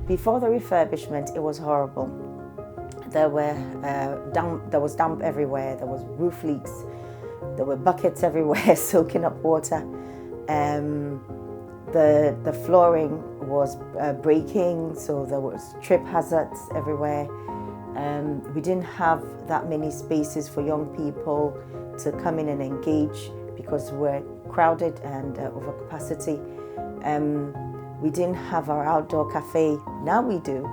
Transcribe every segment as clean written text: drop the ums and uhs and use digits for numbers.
Before the refurbishment, it was horrible. There was damp everywhere, there was roof leaks, there were buckets everywhere soaking up water. The flooring was breaking, so there was trip hazards everywhere. We didn't have that many spaces for young people to come in and engage because we're crowded and over capacity. We didn't have our outdoor cafe. Now we do.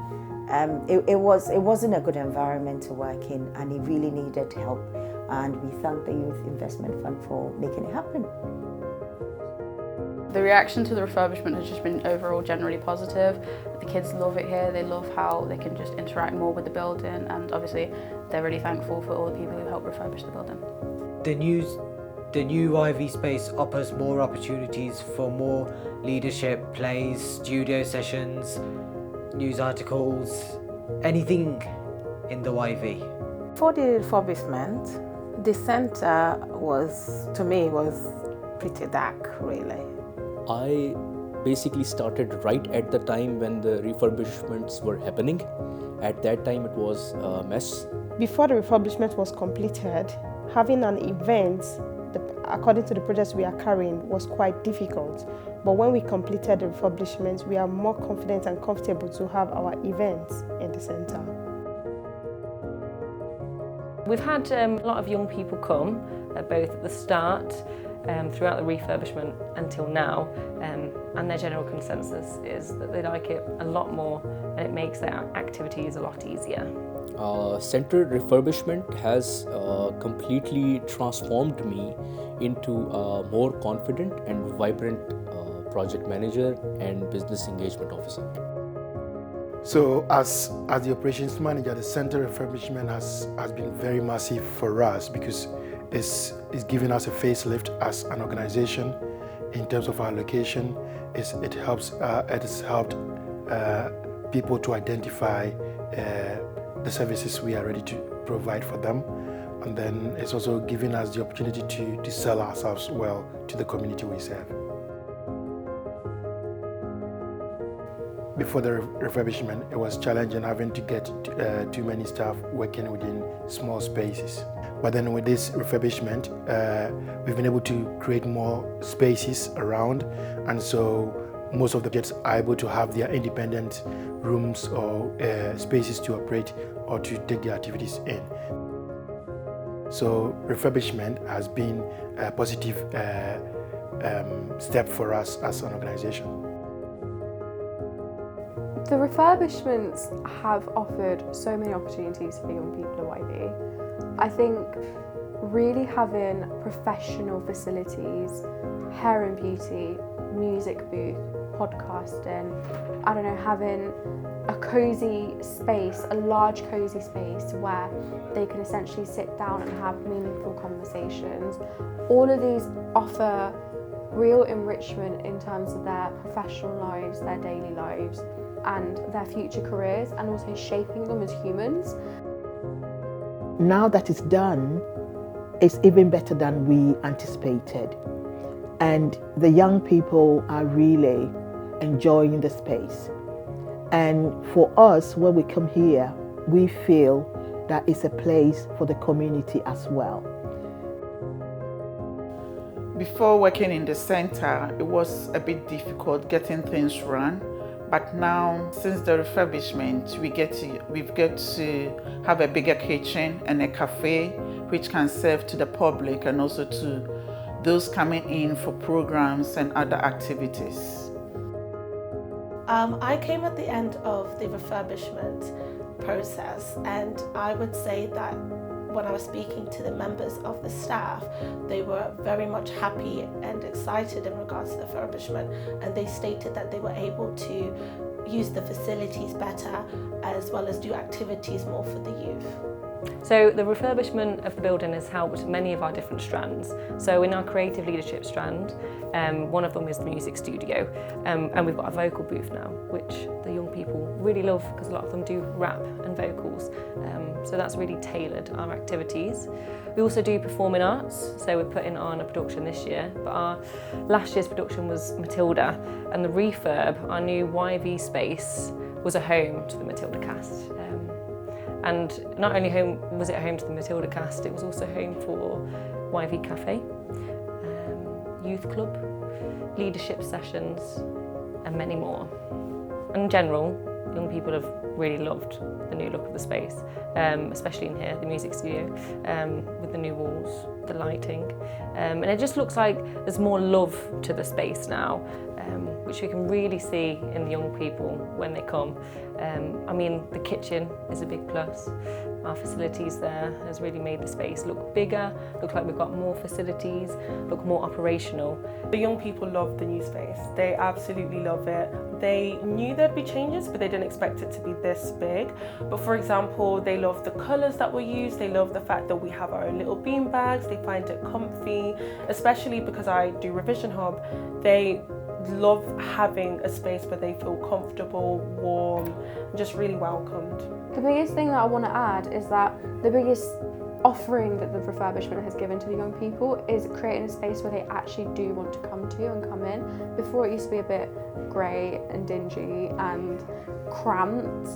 It wasn't a good environment to work in, and it really needed help. And we thank the Youth Investment Fund for making it happen. The reaction to the refurbishment has just been overall generally positive. The kids love it here. They love how they can just interact more with the building, and obviously they're really thankful for all the people who helped refurbish the building. The new IV space offers more opportunities for more leadership, plays, studio sessions, news articles, anything in the IV. For the refurbishment, the centre was pretty dark, really. I basically started right at the time when the refurbishments were happening. At that time it was a mess. Before the refurbishment was completed, having an event, according to the projects we are carrying, was quite difficult. But when we completed the refurbishment, we are more confident and comfortable to have our events in the centre. We've had a lot of young people come, both at the start, throughout the refurbishment until now, and their general consensus is that they like it a lot more and it makes their activities a lot easier. Centre refurbishment has completely transformed me into a more confident and vibrant project manager and business engagement officer. So as the operations manager, the centre refurbishment has been very massive for us because it's giving us a facelift as an organization in terms of our location. It has helped people to identify the services we are ready to provide for them, and then it's also giving us the opportunity to sell ourselves well to the community we serve. Before the refurbishment, it was challenging having to get too many staff working within small spaces. But then with this refurbishment, we've been able to create more spaces around, and so most of the kids are able to have their independent rooms or spaces to operate or to take their activities in. So refurbishment has been a positive step for us as an organization. The refurbishments have offered so many opportunities for young people at YV. I think really having professional facilities, hair and beauty, music booth, podcasting, having a cosy space, a large cosy space where they can essentially sit down and have meaningful conversations. All of these offer real enrichment in terms of their professional lives, their daily lives, and their future careers, and also shaping them as humans. Now that it's done, it's even better than we anticipated. And the young people are really enjoying the space. And for us, when we come here, we feel that it's a place for the community as well. Before working in the centre, it was a bit difficult getting things run. But now, since the refurbishment, we've got to have a bigger kitchen and a cafe which can serve to the public and also to those coming in for programs and other activities. I came at the end of the refurbishment process, and I would say that when I was speaking to the members of the staff, they were very much happy and excited in regards to the refurbishment, and they stated that they were able to use the facilities better as well as do activities more for the youth. So the refurbishment of the building has helped many of our different strands. So in our creative leadership strand, one of them is the music studio, and we've got a vocal booth now, which the young people really love because a lot of them do rap and vocals. So that's really tailored our activities. We also do performing arts, so we're putting on a production this year, but our last year's production was Matilda, and the refurb, our new YV space, was a home to the Matilda cast. And not only was it home to the Matilda cast, it was also home for YV Cafe, youth club, leadership sessions, and many more. In general, young people have really loved the new look of the space, especially in here, the music studio, with the new walls, the lighting. And it just looks like there's more love to the space now, which we can really see in the young people when they come. I mean, the kitchen is a big plus. Our facilities there has really made the space look bigger, look like we've got more facilities, look more operational. The young people love the new space. They absolutely love it. They knew there'd be changes, but they didn't expect it to be this big. But for example, they love the colours that were used. They love the fact that we have our own little bean bags. They find it comfy, especially because I do Revision Hub. They love having a space where they feel comfortable, warm, just really welcomed. The biggest thing that I want to add is that the biggest offering that the refurbishment has given to the young people is creating a space where they actually do want to come to and come in. Before it used to be a bit grey and dingy and cramped,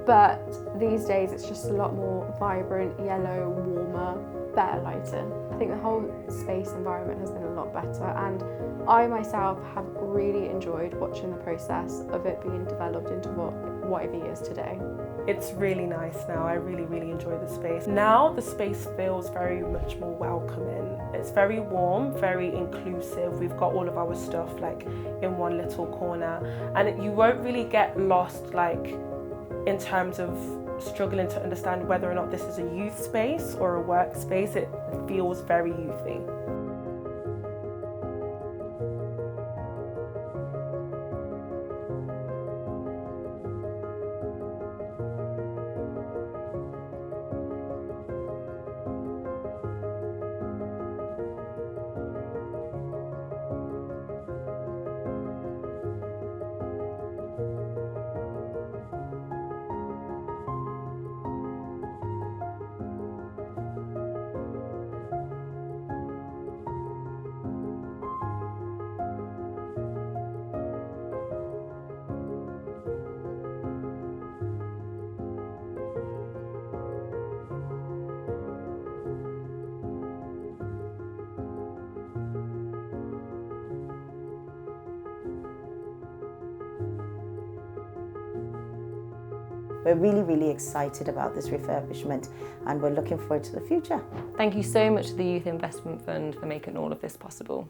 but these days it's just a lot more vibrant, yellow, warmer, better lighting. I think the whole space environment has been a lot better, and I myself have really enjoyed watching the process of it being developed into what it is today. It's really nice now. I really enjoy the space. Now the space feels very much more welcoming. It's very warm, very inclusive. We've got all of our stuff like in one little corner, and you won't really get lost like in terms of struggling to understand whether or not this is a youth space or a work space. It feels very youthy. We're really excited about this refurbishment, and we're looking forward to the future. Thank you so much to the Youth Investment Fund for making all of this possible.